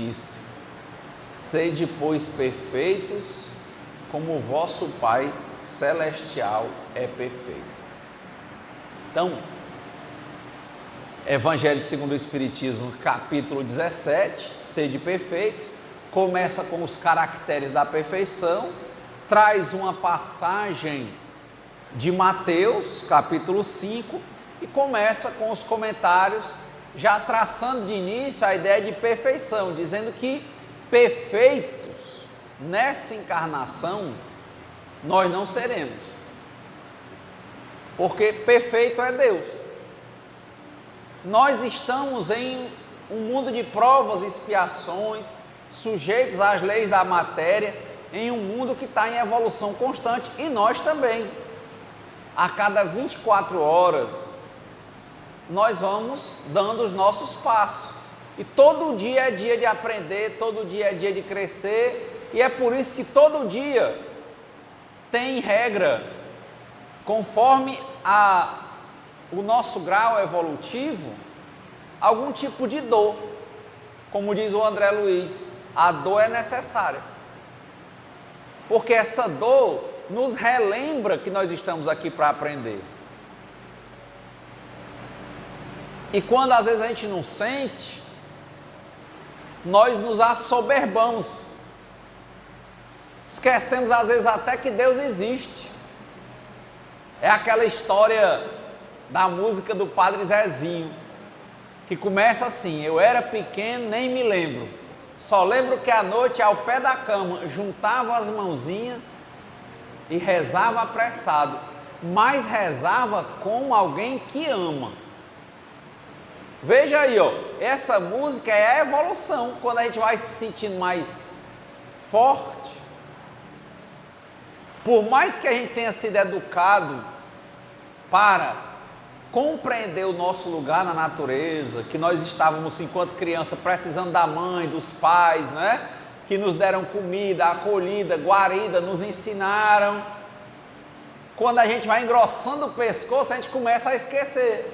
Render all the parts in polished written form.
disse: sede, pois, perfeitos, como o vosso Pai Celestial é perfeito. Então, Evangelho segundo o Espiritismo, capítulo 17, sede perfeitos, começa com os caracteres da perfeição, traz uma passagem de Mateus, capítulo 5, e começa com os comentários, já traçando de início a ideia de perfeição, dizendo que perfeitos nessa encarnação nós não seremos, porque perfeito é Deus. Nós estamos em um mundo de provas e expiações, sujeitos às leis da matéria, em um mundo que está em evolução constante, e nós também. A cada 24 horas, nós vamos dando os nossos passos. E todo dia é dia de aprender, todo dia é dia de crescer, e é por isso que todo dia tem regra, conforme o nosso grau evolutivo, algum tipo de dor. Como diz o André Luiz, a dor é necessária, porque essa dor nos relembra que nós estamos aqui para aprender. E quando às vezes a gente não sente, nós nos assoberbamos, esquecemos às vezes até que Deus existe. É aquela história da música do Padre Zezinho, que começa assim: eu era pequeno, nem me lembro, só lembro que à noite ao pé da cama juntava as mãozinhas e rezava apressado, mas rezava como alguém que ama. Veja aí, essa música é a evolução, quando a gente vai se sentindo mais forte. Por mais que a gente tenha sido educado para compreender o nosso lugar na natureza, que nós estávamos, enquanto criança, precisando da mãe, dos pais, né? Que nos deram comida, acolhida, guarida, nos ensinaram. Quando a gente vai engrossando o pescoço, a gente começa a esquecer.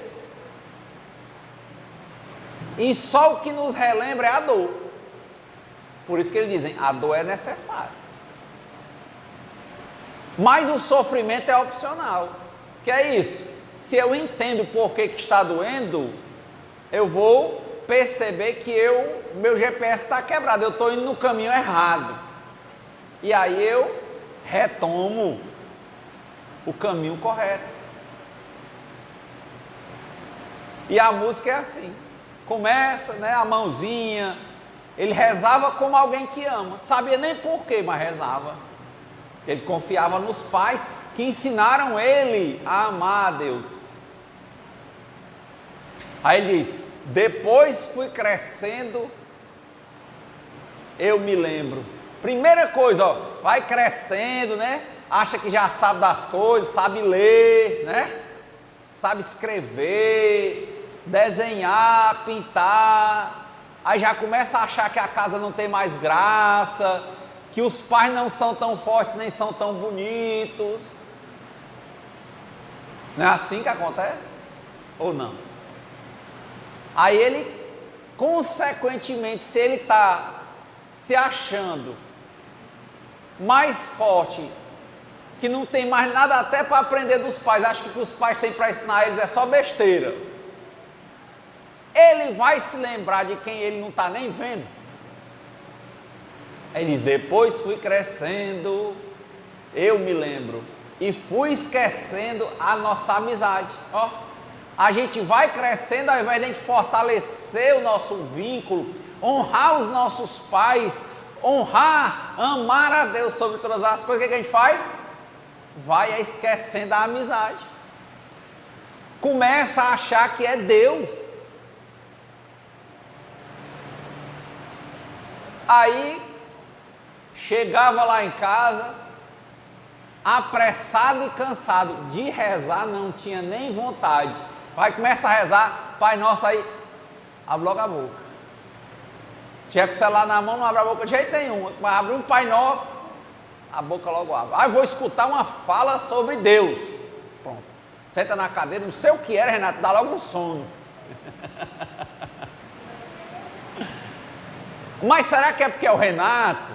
E só o que nos relembra é a dor. Por isso que eles dizem, a dor é necessária. Mas o sofrimento é opcional. Que é isso? Se eu entendo por que está doendo, eu vou perceber que meu GPS está quebrado, eu estou indo no caminho errado. E aí eu retomo o caminho correto. E a música é assim. Começa, né, a mãozinha, ele rezava como alguém que ama, sabia nem porquê, mas rezava. Ele confiava nos pais que ensinaram ele a amar a Deus. Aí ele diz, depois fui crescendo, eu me lembro. Primeira coisa, vai crescendo, né? Acha que já sabe das coisas, sabe ler, né? Sabe escrever, desenhar, pintar, aí já começa a achar que a casa não tem mais graça, que os pais não são tão fortes nem são tão bonitos. Não é assim que acontece? Ou não? Aí ele, consequentemente, se ele está se achando mais forte, que não tem mais nada até para aprender dos pais, acha que o que os pais têm para ensinar eles é só besteira, ele vai se lembrar de quem ele não está nem vendo. Aí ele diz, depois fui crescendo, eu me lembro, e fui esquecendo a nossa amizade. Ó, a gente vai crescendo, ao invés de a gente fortalecer o nosso vínculo, honrar os nossos pais, honrar, amar a Deus sobre todas as coisas, o que a gente faz? Vai esquecendo a amizade. Começa a achar que é Deus. Aí, chegava lá em casa, apressado e cansado, de rezar não tinha nem vontade. Vai começar a rezar, Pai Nosso, aí, abre logo a boca. Se tiver com o celular na mão, não abre a boca de jeito nenhum, mas abre um Pai Nosso, a boca logo abre. Aí vou escutar uma fala sobre Deus. Pronto, senta na cadeira, não sei o que era, Renato, dá logo um sono. Mas será que é porque é o Renato?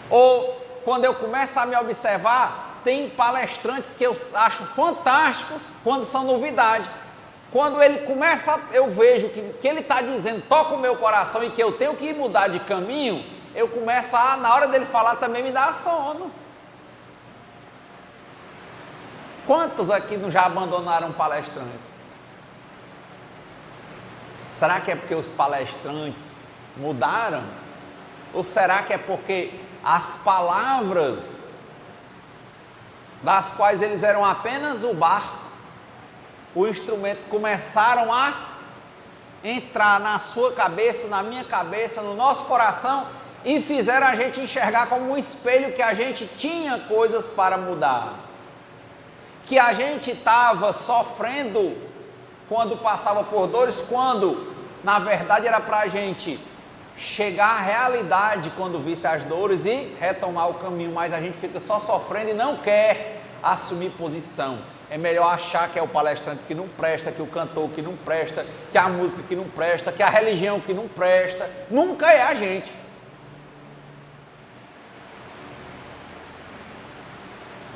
Ou quando eu começo a me observar, tem palestrantes que eu acho fantásticos quando são novidade. Quando ele começa, eu vejo que ele está dizendo, toca o meu coração e que eu tenho que mudar de caminho, eu começo a, na hora dele falar, também me dá sono. Quantos aqui já abandonaram palestrantes? Será que é porque os palestrantes mudaram? Ou será que é porque as palavras das quais eles eram apenas o barco, o instrumento, começaram a entrar na sua cabeça, na minha cabeça, no nosso coração e fizeram a gente enxergar como um espelho que a gente tinha coisas para mudar, que a gente estava sofrendo quando passava por dores, quando na verdade era para a gente chegar à realidade quando visse as dores e retomar o caminho, mas a gente fica só sofrendo e não quer assumir posição. É melhor achar que é o palestrante que não presta, que o cantor que não presta, que a música que não presta, que a religião que não presta. Nunca é a gente.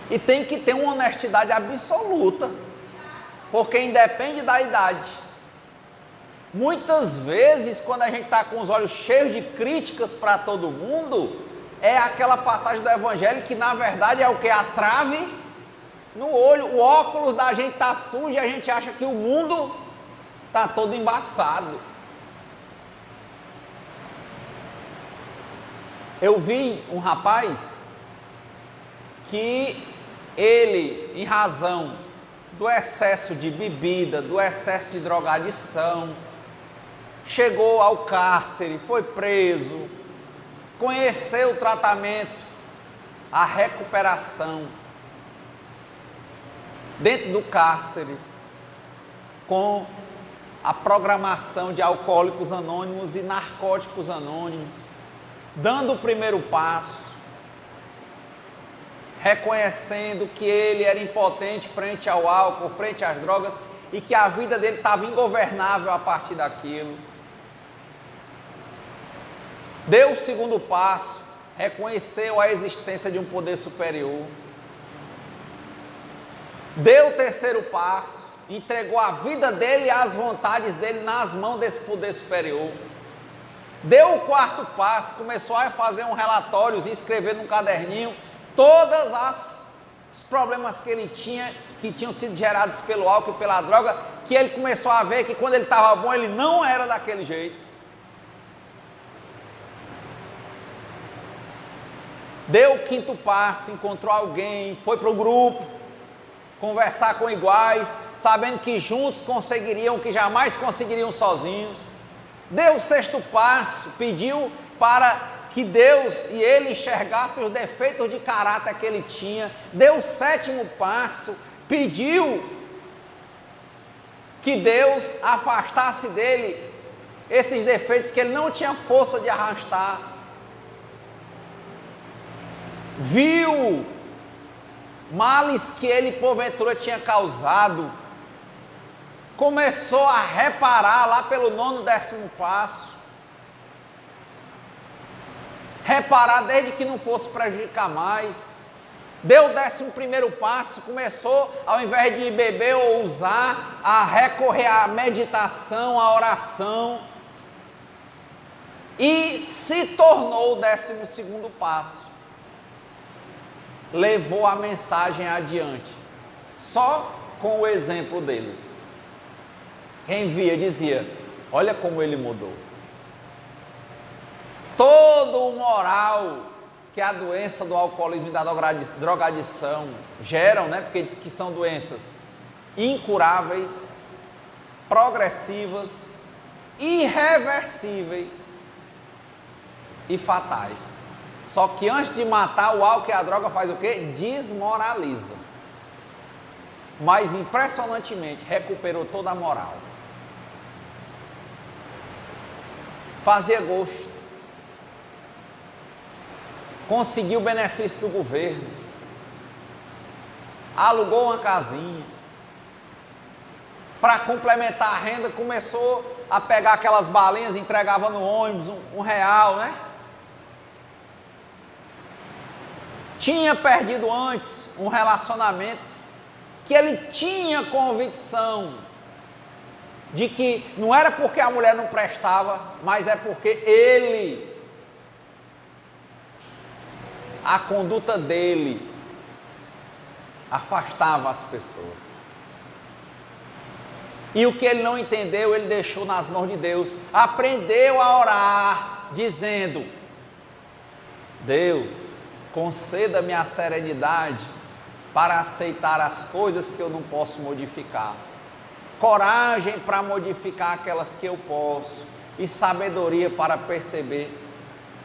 E tem que ter uma honestidade absoluta, porque independe da idade. Muitas vezes, quando a gente está com os olhos cheios de críticas para todo mundo, é aquela passagem do Evangelho que na verdade é o que? A trave no olho, o óculos da gente está sujo e a gente acha que o mundo está todo embaçado. Eu vi um rapaz que ele, em razão do excesso de bebida, do excesso de drogadição, chegou ao cárcere, foi preso, conheceu o tratamento, a recuperação dentro do cárcere, com a programação de alcoólicos anônimos e narcóticos anônimos, dando o primeiro passo, reconhecendo que ele era impotente frente ao álcool, frente às drogas, e que a vida dele estava ingovernável a partir daquilo. Deu o segundo passo, reconheceu a existência de um poder superior. Deu o terceiro passo, entregou a vida dele e as vontades dele nas mãos desse poder superior. Deu o quarto passo, começou a fazer um relatório e escrever num caderninho todos os problemas que ele tinha, que tinham sido gerados pelo álcool e pela droga, que ele começou a ver que quando ele estava bom, ele não era daquele jeito. Deu o quinto passo, encontrou alguém, foi para o grupo, conversar com iguais, sabendo que juntos conseguiriam o que jamais conseguiriam sozinhos. Deu o sexto passo, pediu para que Deus e ele enxergassem os defeitos de caráter que ele tinha. Deu o sétimo passo, pediu que Deus afastasse dele esses defeitos que ele não tinha força de arrastar. Viu males que ele porventura tinha causado, começou a reparar lá pelo nono, décimo passo, reparar desde que não fosse prejudicar mais. Deu o 11º passo, começou, ao invés de beber ou usar, a recorrer à meditação, à oração, e se tornou o 12º passo. Levou a mensagem adiante, só com o exemplo dele. Quem via dizia, olha como ele mudou. Todo o moral que a doença do alcoolismo e da drogadição geram, né? Porque diz que são doenças incuráveis, progressivas, irreversíveis e fatais. Só que antes de matar, o álcool e a droga faz o quê? Desmoraliza. Mas impressionantemente recuperou toda a moral. Fazia gosto. Conseguiu o benefício do governo. Alugou uma casinha. Para complementar a renda, começou a pegar aquelas balinhas e entregava no ônibus, R$ 1, né? Tinha perdido antes um relacionamento que ele tinha convicção de que não era porque a mulher não prestava, mas é porque a conduta dele afastava as pessoas. E o que ele não entendeu, ele deixou nas mãos de Deus. Aprendeu a orar, dizendo: Deus, conceda-me a serenidade para aceitar as coisas que eu não posso modificar, coragem para modificar aquelas que eu posso, e sabedoria para perceber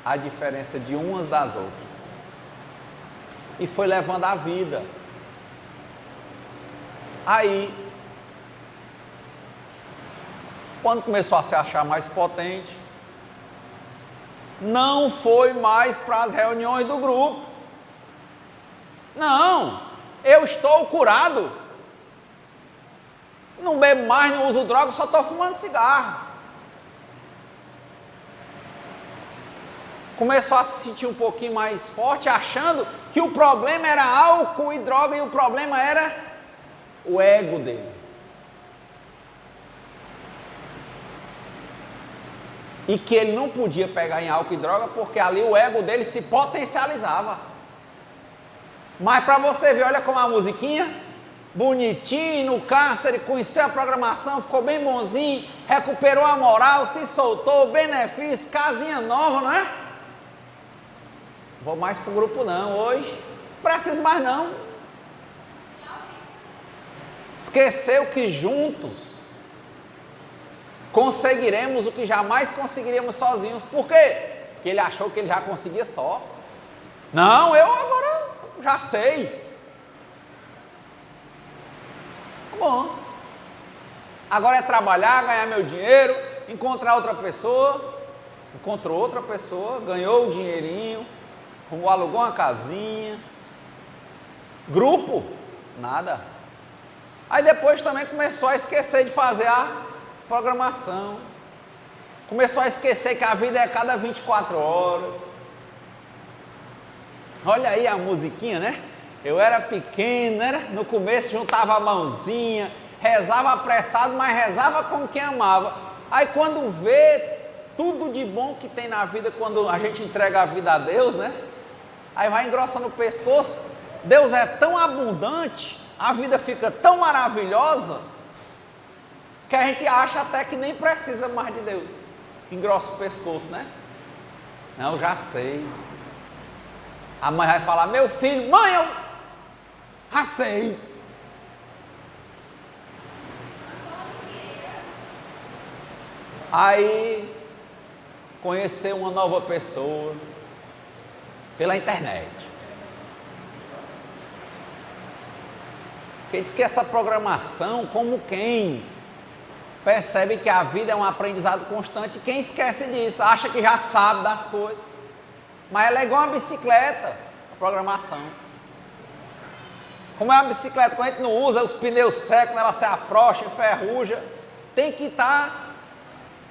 a diferença de umas das outras. E foi levando a vida. Aí, quando começou a se achar mais potente, não foi mais para as reuniões do grupo. Não, eu estou curado. Não bebo mais, não uso droga, só estou fumando cigarro. Começou a se sentir um pouquinho mais forte, achando que o problema era álcool e droga, e o problema era o ego dele. E que ele não podia pegar em álcool e droga, porque ali o ego dele se potencializava. Mas para você ver, olha como a musiquinha, bonitinho, no cárcere, conheceu a programação, ficou bem bonzinho, recuperou a moral, se soltou, benefício, casinha nova, não é? Vou mais para o grupo não, hoje, não preciso mais não. Esqueceu que juntos conseguiremos o que jamais conseguiríamos sozinhos. Por quê? Porque ele achou que ele já conseguia só. Não, eu agora já sei. Tá bom. Agora é trabalhar, ganhar meu dinheiro, encontrar outra pessoa. Encontrou outra pessoa, ganhou o dinheirinho, alugou uma casinha. Grupo? Nada. Aí depois também começou a esquecer de fazer a programação. Começou a esquecer que a vida é cada 24 horas. Olha aí a musiquinha, né? Eu era pequeno, né? No começo juntava a mãozinha, rezava apressado, mas rezava como quem amava. Aí quando vê tudo de bom que tem na vida, quando a gente entrega a vida a Deus, né? Aí vai engrossando o pescoço. Deus é tão abundante, a vida fica tão maravilhosa, que a gente acha até que nem precisa mais de Deus. Engrossa o pescoço, né? Não, já sei. A mãe vai falar: meu filho, mãe, eu já sei. Aí, conheceu uma nova pessoa pela internet. Porque diz que essa programação, como quem percebe que a vida é um aprendizado constante, quem esquece disso, acha que já sabe das coisas. Mas ela é igual uma bicicleta, a programação. Como é uma bicicleta, quando a gente não usa, os pneus secam, ela se afrouxa, enferruja, tem que estar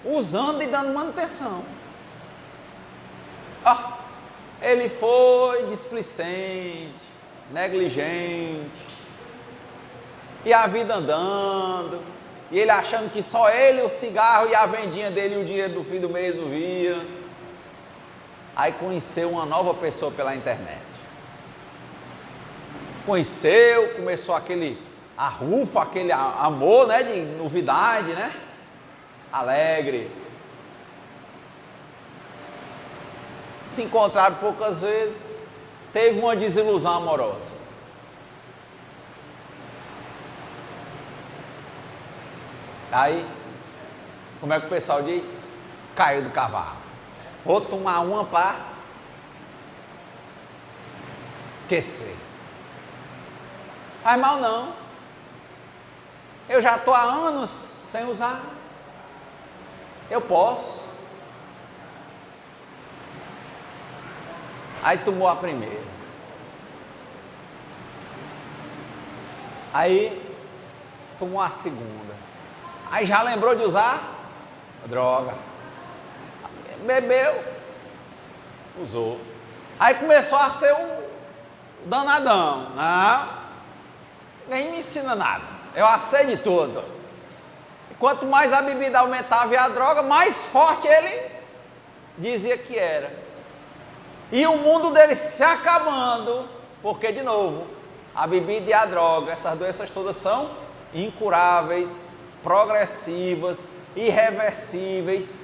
usando e dando manutenção. Ele foi displicente, negligente, e a vida andando, e ele achando que só ele, o cigarro e a vendinha dele, o dinheiro do fim do mês não via. Aí conheceu uma nova pessoa pela internet. Conheceu, começou aquele arrufo, aquele amor, né, de novidade, né? Alegre. Se encontraram poucas vezes, teve uma desilusão amorosa. Aí, como é que o pessoal diz? Caiu do cavalo. Vou tomar uma para esquecer. Faz mal não. Eu já estou há anos sem usar. Eu posso. Aí tomou a primeira. Aí tomou a segunda. Aí já lembrou de usar? droga. Bebeu, usou. Aí começou a ser um danadão. Não, ninguém me ensina nada. Eu sei de tudo. E quanto mais a bebida aumentava e a droga, mais forte ele dizia que era. E o mundo dele se acabando, porque, de novo, a bebida e a droga, essas doenças todas são incuráveis, progressivas, irreversíveis,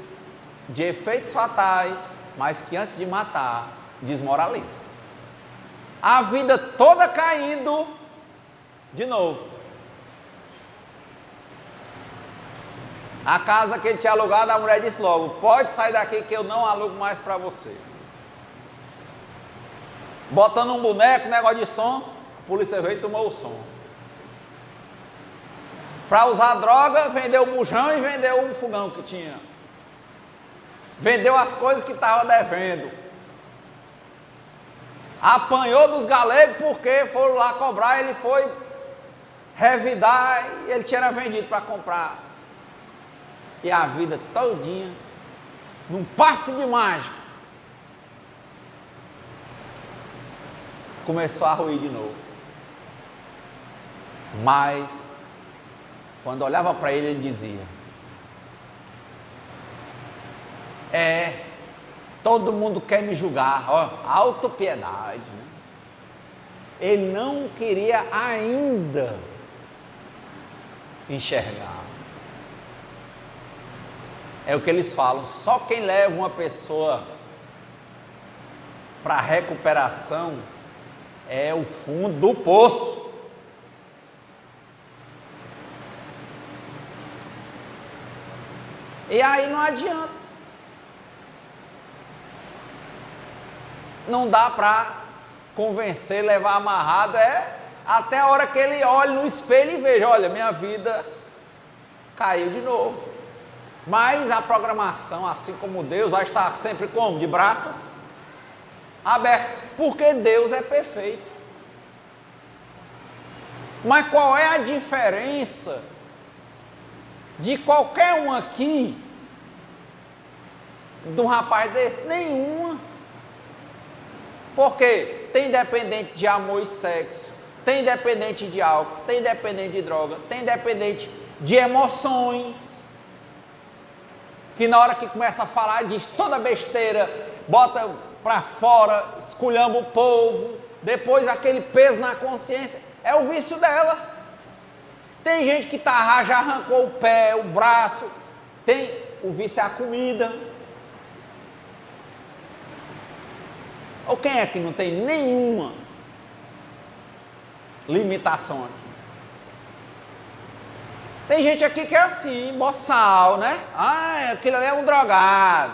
de efeitos fatais, mas que antes de matar, desmoraliza. A vida toda caindo de novo. A casa que ele tinha alugado, a mulher disse logo: pode sair daqui que eu não alugo mais para você. Botando um boneco, negócio de som, a polícia veio e tomou o som. Para usar droga, vendeu o bujão e vendeu o fogão que tinha. Vendeu as coisas que estava devendo. Apanhou dos galegos porque foram lá cobrar, ele foi revidar e ele tinha vendido para comprar. E a vida todinha, num passe de mágica, começou a ruir de novo. Mas, quando olhava para ele, ele dizia: todo mundo quer me julgar, ó, autopiedade, né? Ele não queria ainda enxergar. É o que eles falam, só quem leva uma pessoa para recuperação é o fundo do poço. E aí não adianta. Não dá para convencer, levar amarrado, até a hora que ele olhe no espelho e veja: olha, minha vida caiu de novo. Mas a programação, assim como Deus, vai estar sempre como? De braços abertos, porque Deus é perfeito. Mas qual é a diferença de qualquer um aqui, de um rapaz desse? Nenhuma. Porque tem dependente de amor e sexo, tem dependente de álcool, tem dependente de droga, tem dependente de emoções, que na hora que começa a falar diz toda besteira, bota para fora, esculhamba o povo, depois aquele peso na consciência, é o vício dela. Tem gente que já arrancou o pé, o braço, tem o vício é a comida. Ou quem é que não tem nenhuma limitação aqui? Tem gente aqui que é assim, boçal, né? Aquele ali é um drogado,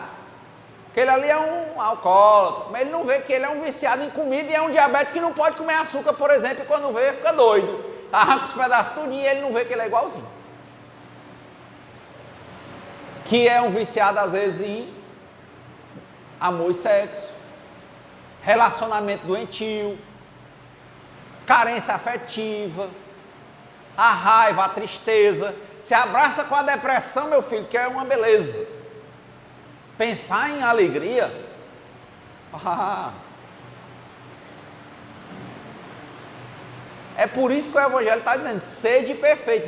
aquele ali é um alcoólatra, mas ele não vê que ele é um viciado em comida e é um diabético que não pode comer açúcar, por exemplo, e quando vê fica doido, arranca os pedaços tudinho e ele não vê que ele é igualzinho. Que é um viciado às vezes em amor e sexo, relacionamento doentio, carência afetiva, a raiva, a tristeza, se abraça com a depressão, meu filho, que é uma beleza. Pensar em alegria, é por isso que o Evangelho está dizendo: sede perfeitos,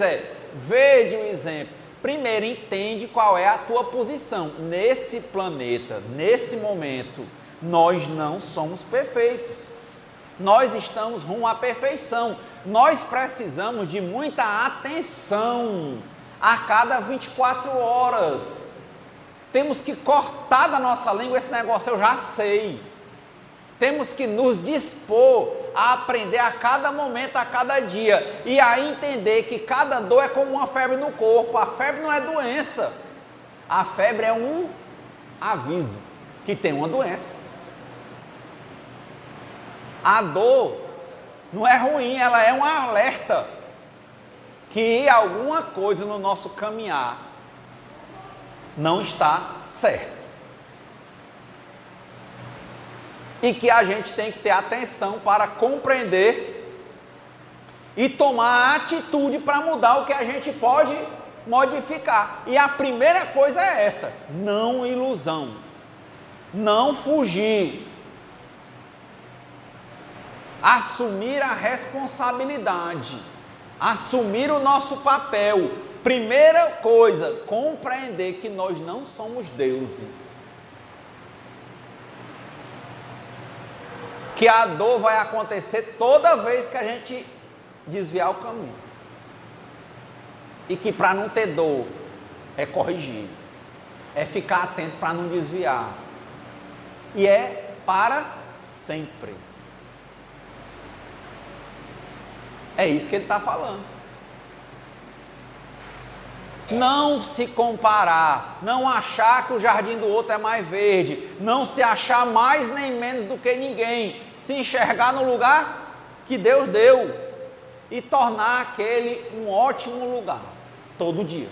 vede o exemplo. Primeiro, entende qual é a tua posição nesse planeta, nesse momento. Nós não somos perfeitos, nós estamos rumo à perfeição. Nós precisamos de muita atenção a cada 24 horas. Temos que cortar da nossa língua esse negócio, eu já sei. Temos que nos dispor a aprender a cada momento, a cada dia. E aí entender que cada dor é como uma febre no corpo. A febre não é doença. A febre é um aviso que tem uma doença. A dor não é ruim, ela é um alerta que alguma coisa no nosso caminhar não está certo. E que a gente tem que ter atenção para compreender e tomar atitude para mudar o que a gente pode modificar. E a primeira coisa é essa: não ilusão, não fugir, assumir a responsabilidade, assumir o nosso papel. Primeira coisa, compreender que nós não somos deuses, que a dor vai acontecer toda vez que a gente desviar o caminho, e que para não ter dor é corrigir, é ficar atento para não desviar, e é para sempre. É isso que ele está falando. Não se comparar, não achar que o jardim do outro é mais verde, não se achar mais nem menos do que ninguém, se enxergar no lugar que Deus deu e tornar aquele um ótimo lugar, todo dia.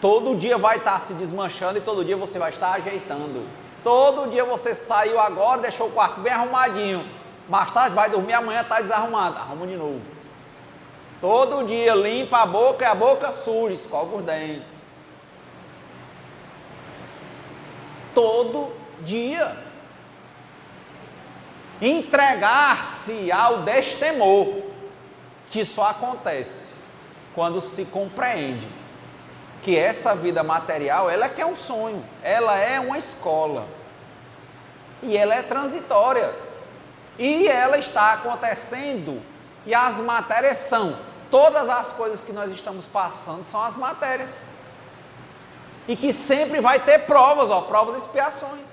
Todo dia vai estar se desmanchando e todo dia você vai estar ajeitando. Todo dia você saiu agora, deixou o quarto bem arrumadinho, mais tarde vai dormir, amanhã está desarrumado, arruma de novo. Todo dia limpa a boca e a boca suja, escova os dentes. Todo dia. Entregar-se ao destemor, que só acontece quando se compreende que essa vida material, ela é que é um sonho, ela é uma escola, e ela é transitória, e ela está acontecendo, e as matérias são, todas as coisas que nós estamos passando são as matérias, e que sempre vai ter provas, provas e expiações,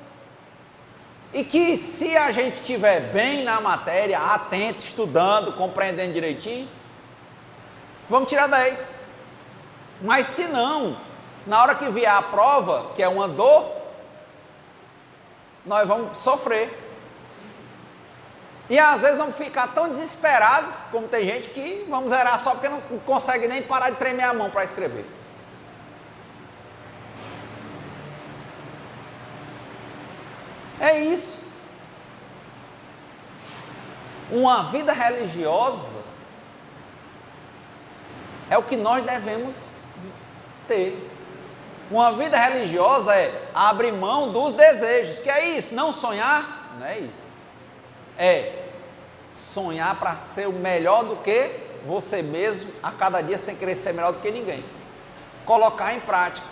e que se a gente estiver bem na matéria, atento, estudando, compreendendo direitinho, vamos tirar 10, mas se não, na hora que vier a prova, que é uma dor, nós vamos sofrer. E às vezes vamos ficar tão desesperados, como tem gente que vamos zerar só porque não consegue nem parar de tremer a mão para escrever. É isso. Uma vida religiosa é o que nós devemos ter. Uma vida religiosa é abrir mão dos desejos. Que é isso? Não sonhar? Não é isso. É sonhar para ser o melhor do que você mesmo, a cada dia sem querer ser melhor do que ninguém. Colocar em prática.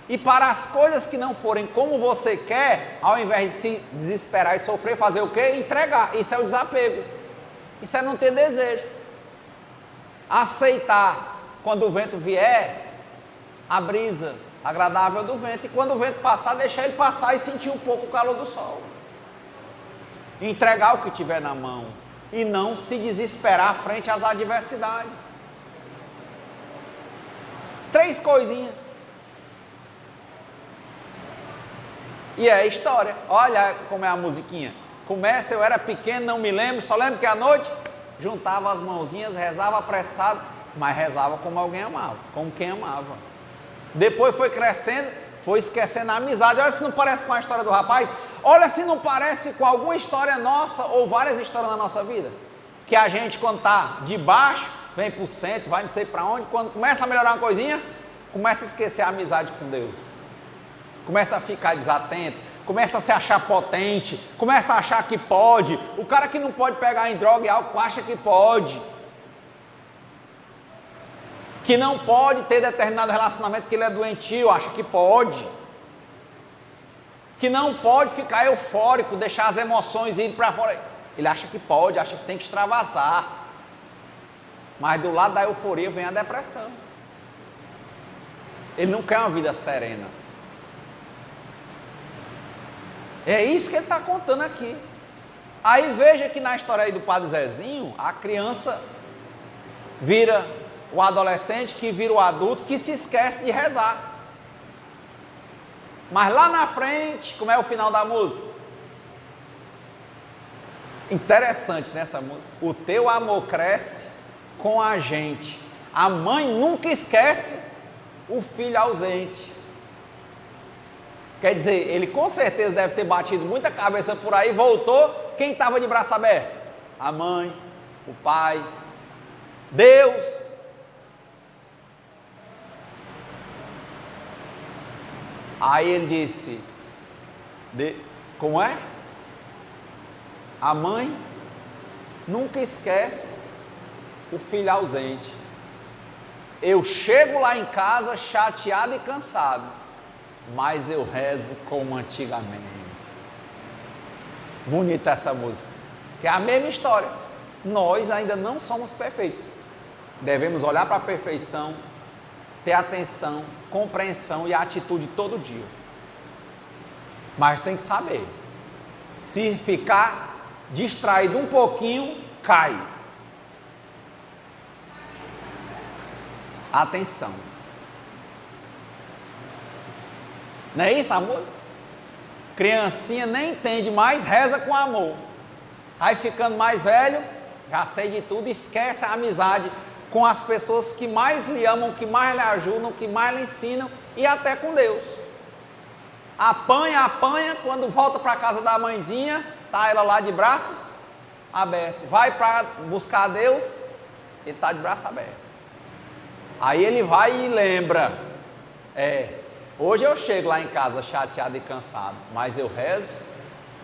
E para as coisas que não forem como você quer, ao invés de se desesperar e sofrer, fazer o quê? Entregar. Isso é o desapego. Isso é não ter desejo. Aceitar quando o vento vier, a brisa agradável do vento. E quando o vento passar, deixar ele passar e sentir um pouco o calor do sol. Entregar o que tiver na mão e não se desesperar frente às adversidades. 3 coisinhas. E é a história. Olha como é a musiquinha. Começa, eu era pequeno, não me lembro, só lembro que à noite juntava as mãozinhas, rezava apressado, mas rezava como alguém amava, como quem amava. Depois foi crescendo, foi esquecendo a amizade. Olha se não parece com a história do rapaz. Olha se não parece com alguma história nossa ou várias histórias na nossa vida. Que a gente, quando está de baixo, vem para o centro, vai não sei para onde. Quando começa a melhorar uma coisinha, começa a esquecer a amizade com Deus. Começa a ficar desatento, começa a se achar potente, começa a achar que pode. O cara que não pode pegar em droga e álcool acha que pode. Que não pode ter determinado relacionamento porque ele é doentio, acha que pode. Que não pode ficar eufórico, deixar as emoções ir para fora. Ele acha que pode, acha que tem que extravasar. Mas do lado da euforia vem a depressão. Ele não quer uma vida serena. É isso que ele está contando aqui. Aí veja que na história aí do Padre Zezinho, a criança vira o adolescente, que vira o adulto, que se esquece de rezar. Mas lá na frente, como é o final da música? Interessante nessa música. O teu amor cresce com a gente. A mãe nunca esquece o filho ausente. Quer dizer, ele com certeza deve ter batido muita cabeça por aí, voltou, quem estava de braço aberto? A mãe, o pai, Deus. Aí ele disse, como é? A mãe nunca esquece o filho ausente. Eu chego lá em casa chateado e cansado, mas eu rezo como antigamente. Bonita essa música, que é a mesma história. Nós ainda não somos perfeitos. Devemos olhar para a perfeição, ter atenção, compreensão e atitude todo dia. Mas tem que saber, se ficar distraído um pouquinho, cai. Atenção. Não é isso a música? Criancinha nem entende mais, reza com amor. Aí ficando mais velho, já sei de tudo, esquece a amizade com as pessoas que mais lhe amam, que mais lhe ajudam, que mais lhe ensinam e até com Deus. Apanha, quando volta para a casa da mãezinha, está ela lá de braços abertos. Vai para buscar Deus, ele está de braço aberto. Aí ele vai e lembra, hoje eu chego lá em casa chateado e cansado, mas eu rezo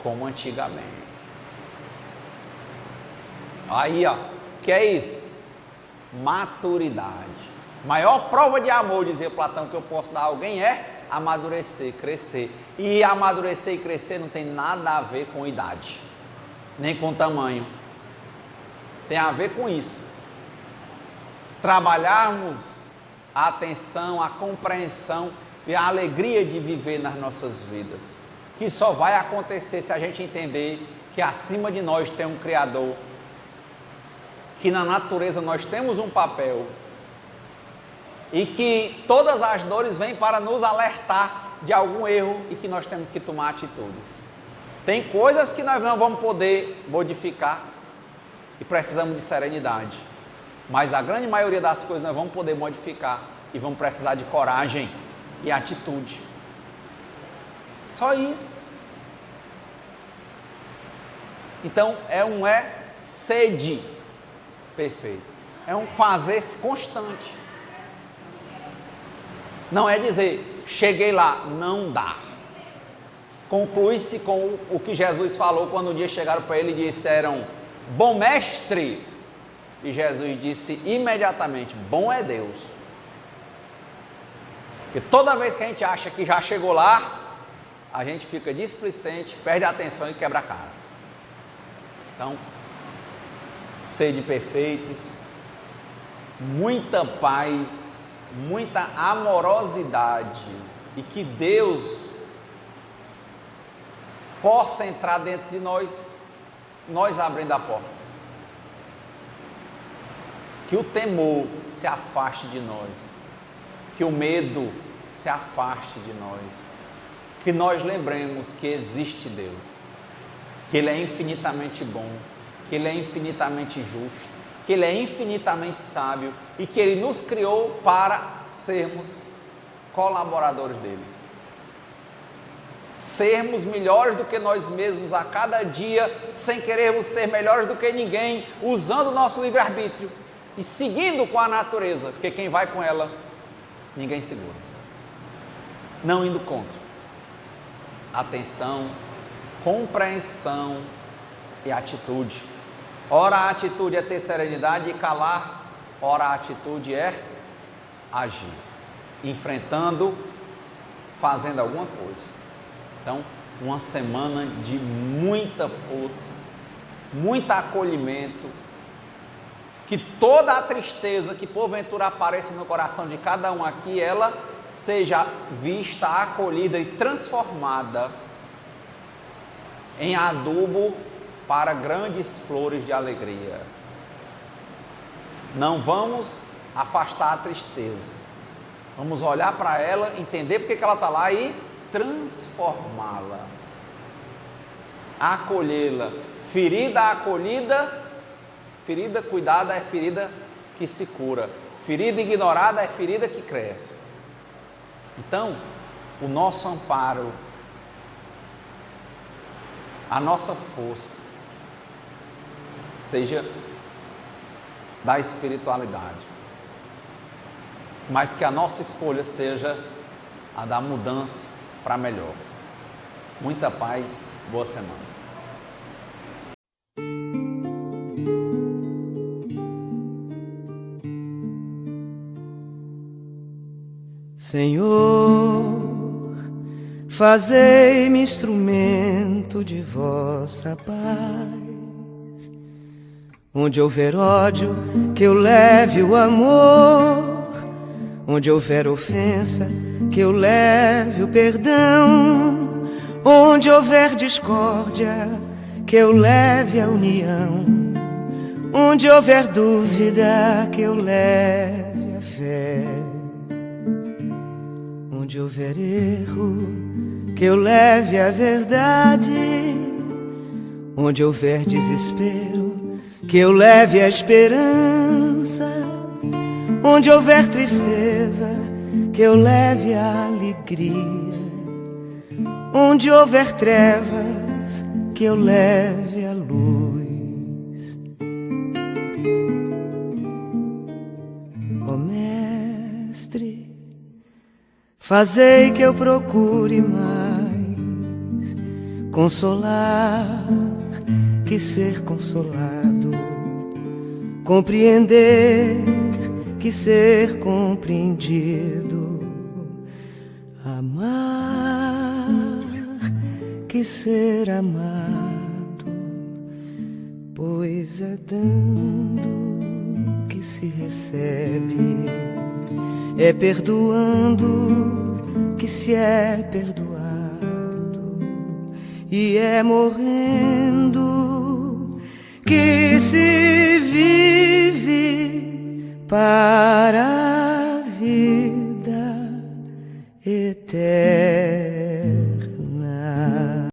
como antigamente. Aí, ó, que é isso? Maturidade. Maior prova de amor, dizia Platão, que eu posso dar a alguém é amadurecer, crescer. E amadurecer e crescer não tem nada a ver com idade, nem com tamanho. Tem a ver com isso. Trabalharmos a atenção, a compreensão e a alegria de viver nas nossas vidas, que só vai acontecer se a gente entender que acima de nós tem um Criador, que na natureza nós temos um papel e que todas as dores vêm para nos alertar de algum erro e que nós temos que tomar atitudes. Tem coisas que nós não vamos poder modificar e precisamos de serenidade, mas a grande maioria das coisas nós vamos poder modificar e vamos precisar de coragem e atitude. Só isso. Então sede perfeito. É um fazer-se constante. Não é dizer, cheguei lá, não dá. Conclui-se com o que Jesus falou quando um dia chegaram para ele e disseram, bom mestre. E Jesus disse imediatamente, bom é Deus. Porque toda vez que a gente acha que já chegou lá, a gente fica displicente, perde a atenção e quebra a cara. Então, sede perfeitos, muita paz, muita amorosidade e que Deus possa entrar dentro de nós abrindo a porta. Que o temor se afaste de nós, que o medo se afaste de nós, que nós lembremos que existe Deus, que Ele é infinitamente bom, que Ele é infinitamente justo, que Ele é infinitamente sábio e que Ele nos criou para sermos colaboradores dEle. Sermos melhores do que nós mesmos a cada dia, sem querermos ser melhores do que ninguém, usando o nosso livre-arbítrio e seguindo com a natureza, porque quem vai com ela, ninguém segura. Não indo contra. Atenção, compreensão e atitude. Ora a atitude é ter serenidade e calar, ora a atitude é agir, enfrentando, fazendo alguma coisa. Então, uma semana de muita força, muito acolhimento, que toda a tristeza que porventura apareça no coração de cada um aqui, ela seja vista, acolhida e transformada em adubo para grandes flores de alegria. Não vamos afastar a tristeza, vamos olhar para ela, entender porque que ela está lá e transformá-la, acolhê-la. Ferida acolhida, ferida cuidada é ferida que se cura, ferida ignorada é ferida que cresce. Então, o nosso amparo, a nossa força, seja da espiritualidade, mas que a nossa escolha seja a da mudança, para melhor. Muita paz, boa semana. Senhor, fazei-me instrumento de vossa paz. Onde houver ódio, que eu leve o amor. Onde houver ofensa, que eu leve o perdão. Onde houver discórdia, que eu leve a união. Onde houver dúvida, que eu leve a fé. Onde houver erro, que eu leve a verdade. Onde houver desespero, que eu leve a esperança. Onde houver tristeza, que eu leve a alegria. Onde houver trevas, que eu leve a luz. Ó Mestre, fazei que eu procure mais consolar que ser consolado, compreender que ser compreendido, amar que ser amado, pois é dando que se recebe, é perdoando que se é perdoado, e é morrendo que se vive para a vida eterna.